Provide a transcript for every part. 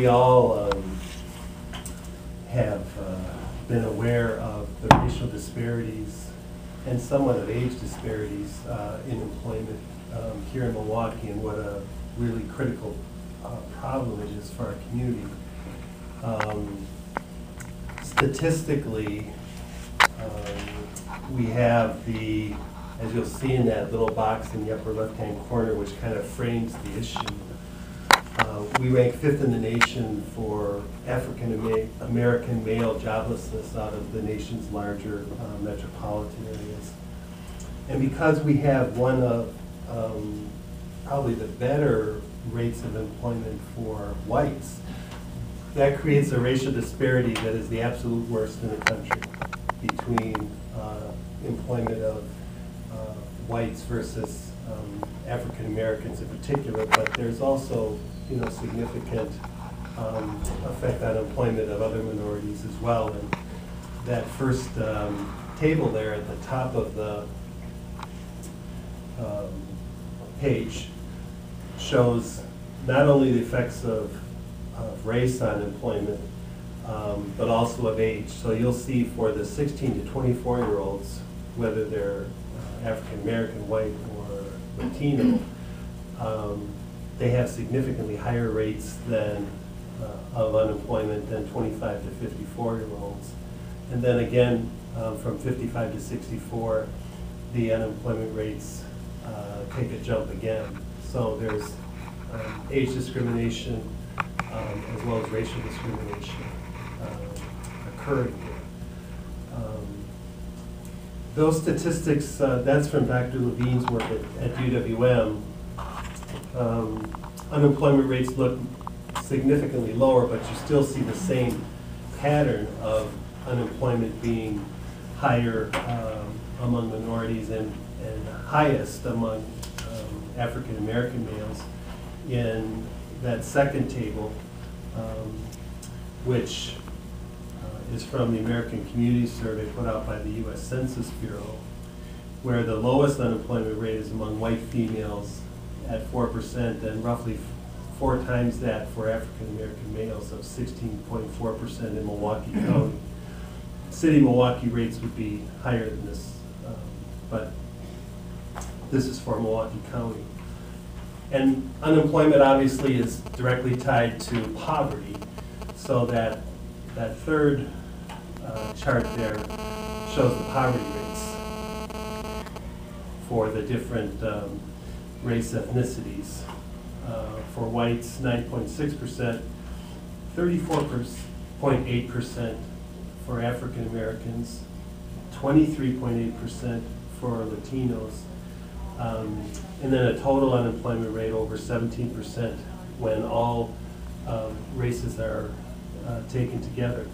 we all have been aware of the racial disparities and somewhat of age disparities in employment here in Milwaukee, and what a really critical problem it is for our community. Statistically, we have the, as you'll see in that little box in the upper left-hand corner, which kind of frames the issue. We rank 5th in the nation for African-American male joblessness out of the nation's larger metropolitan areas. And because we have one of probably the better rates of employment for whites, that creates a racial disparity that is the absolute worst in the country between employment of whites versus African Americans in particular, but there's also significant effect on employment of other minorities as well. And that first table there at the top of the page shows not only the effects of race on employment, but also of age. So you'll see for the 16 to 24-year-olds, whether they're African American, white, or Latino, they have significantly higher rates of unemployment than 25 to 54-year-olds. And then again, from 55 to 64, the unemployment rates take a jump again. So there's age discrimination as well as racial discrimination occurring here. Those statistics, that's from Dr. Levine's work at UWM. Unemployment rates look significantly lower, but you still see the same pattern of unemployment being higher among minorities and highest among African American males. In that second table, which is from the American Community Survey put out by the U.S. Census Bureau, where the lowest unemployment rate is among white females at 4%, and roughly 4 times that for African American males of 16.4% in Milwaukee County. City of Milwaukee rates would be higher than this, but this is for Milwaukee County. And unemployment obviously is directly tied to poverty, so that third chart there shows the poverty rates for the different race ethnicities. For whites, 9.6%, 34.8% for African Americans, 23.8% for Latinos, and then a total unemployment rate over 17% when all races are taken together.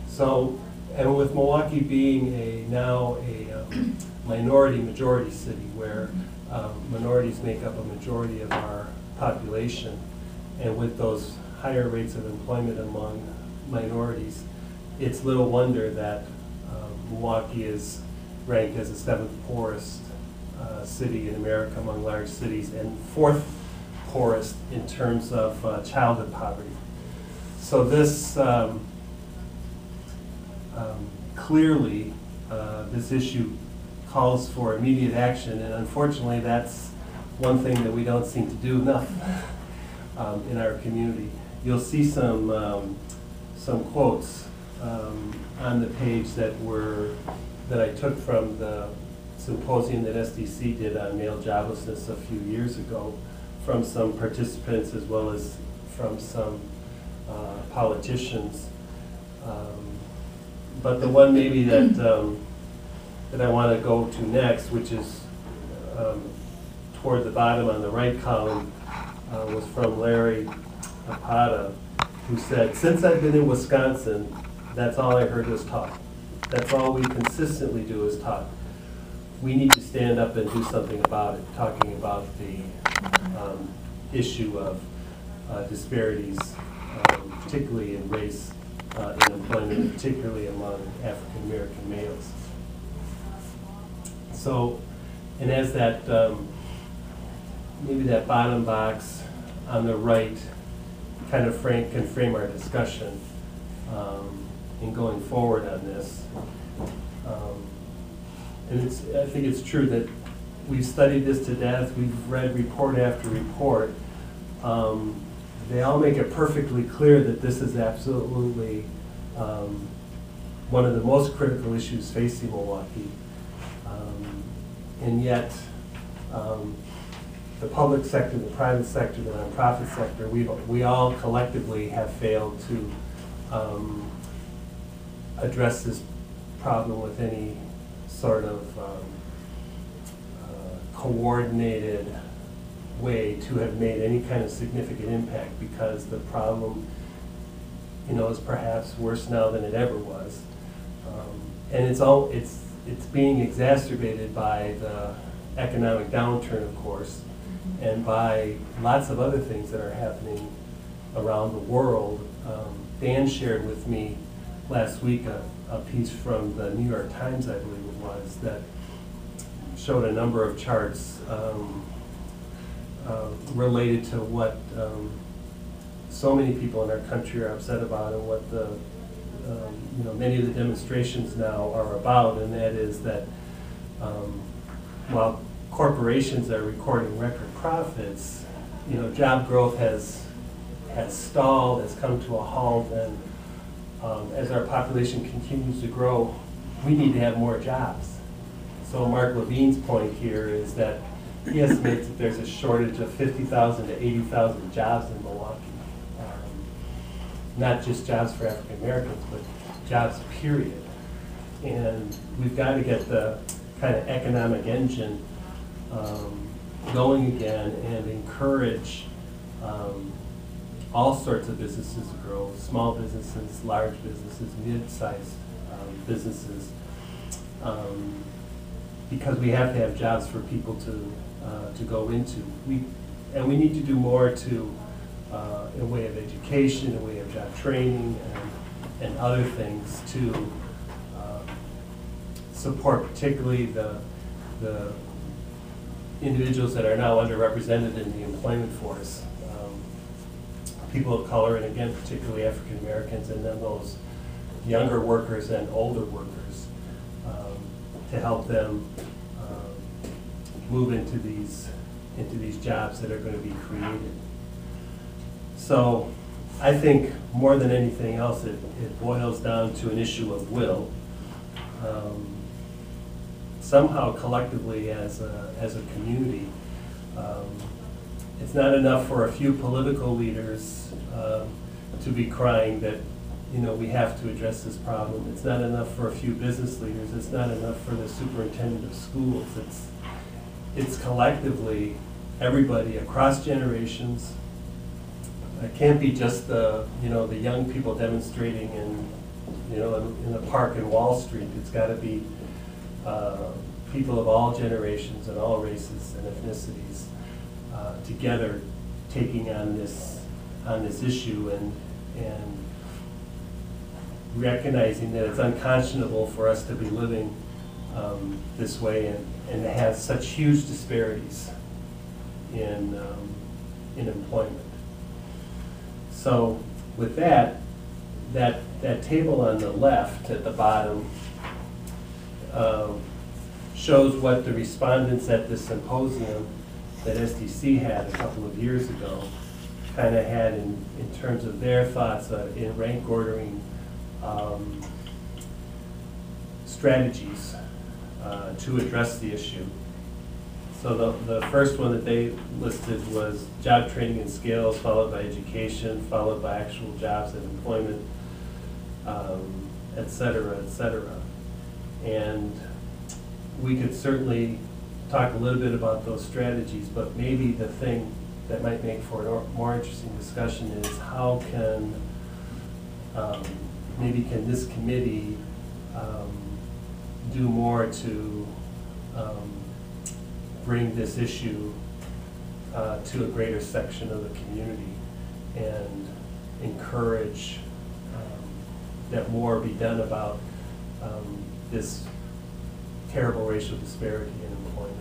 So, and with Milwaukee being now a minority-majority city where minorities make up a majority of our population, and with those higher rates of employment among minorities, it's little wonder that Milwaukee is ranked as the 7th poorest city in America among large cities, and 4th poorest in terms of childhood poverty. So this clearly, this issue calls for immediate action, and unfortunately that's one thing that we don't seem to do enough in our community. You'll see some quotes on the page that I took from the symposium that SDC did on male joblessness a few years ago, from some participants as well as from some politicians. But the one maybe that I want to go to next, which is toward the bottom on the right column, was from Larry Apata, who said, "Since I've been in Wisconsin, that's all I heard was talk. That's all we consistently do is talk. We need to stand up and do something about it," talking about the issue of disparities, particularly in race in employment, particularly among African American males. So, and as that, maybe that bottom box on the right kind of can frame our discussion in going forward on this. And I think it's true that we've studied this to death. We've read report after report. They all make it perfectly clear that this is absolutely one of the most critical issues facing Milwaukee. And yet, the public sector, the private sector, the nonprofit sector, we all collectively have failed to address this problem with any sort of coordinated way to have made any kind of significant impact, because the problem, is perhaps worse now than it ever was, and it's being exacerbated by the economic downturn, of course, and by lots of other things that are happening around the world. Dan shared with me last week a piece from the New York Times, I believe it was, that showed a number of charts related to what so many people in our country are upset about, and what the many of the demonstrations now are about, and that is that while corporations are recording record profits, job growth has stalled, has come to a halt, and as our population continues to grow, we need to have more jobs. So Mark Levine's point here is that he estimates that there's a shortage of 50,000 to 80,000 jobs in Milwaukee. Not just jobs for African Americans, but jobs period. And we've got to get the kind of economic engine going again and encourage all sorts of businesses to grow, small businesses, large businesses, mid-sized businesses, because we have to have jobs for people to go into. And we need to do more to, in a way of education, in a way of job training, and other things to support particularly the individuals that are now underrepresented in the employment force, people of color, and again, particularly African Americans, and then those younger workers and older workers, to help them move into these jobs that are going to be created. So I think more than anything else, it boils down to an issue of will. Somehow collectively as a community, it's not enough for a few political leaders to be crying that we have to address this problem. It's not enough for a few business leaders. It's not enough for the superintendent of schools. It's collectively everybody across generations. It can't be just the young people demonstrating in the park in Wall Street. It's got to be people of all generations and all races and ethnicities together taking on this issue and recognizing that it's unconscionable for us to be living this way and to have such huge disparities in employment. So with that table on the left at the bottom shows what the respondents at this symposium that SDC had a couple of years ago kind of had in terms of their thoughts in rank ordering strategies to address the issue. So the first one that they listed was job training and skills, followed by education, followed by actual jobs and employment, et cetera, et cetera. And we could certainly talk a little bit about those strategies, but maybe the thing that might make for a more interesting discussion is how can this committee do more to bring this issue to a greater section of the community and encourage that more be done about this terrible racial disparity in employment.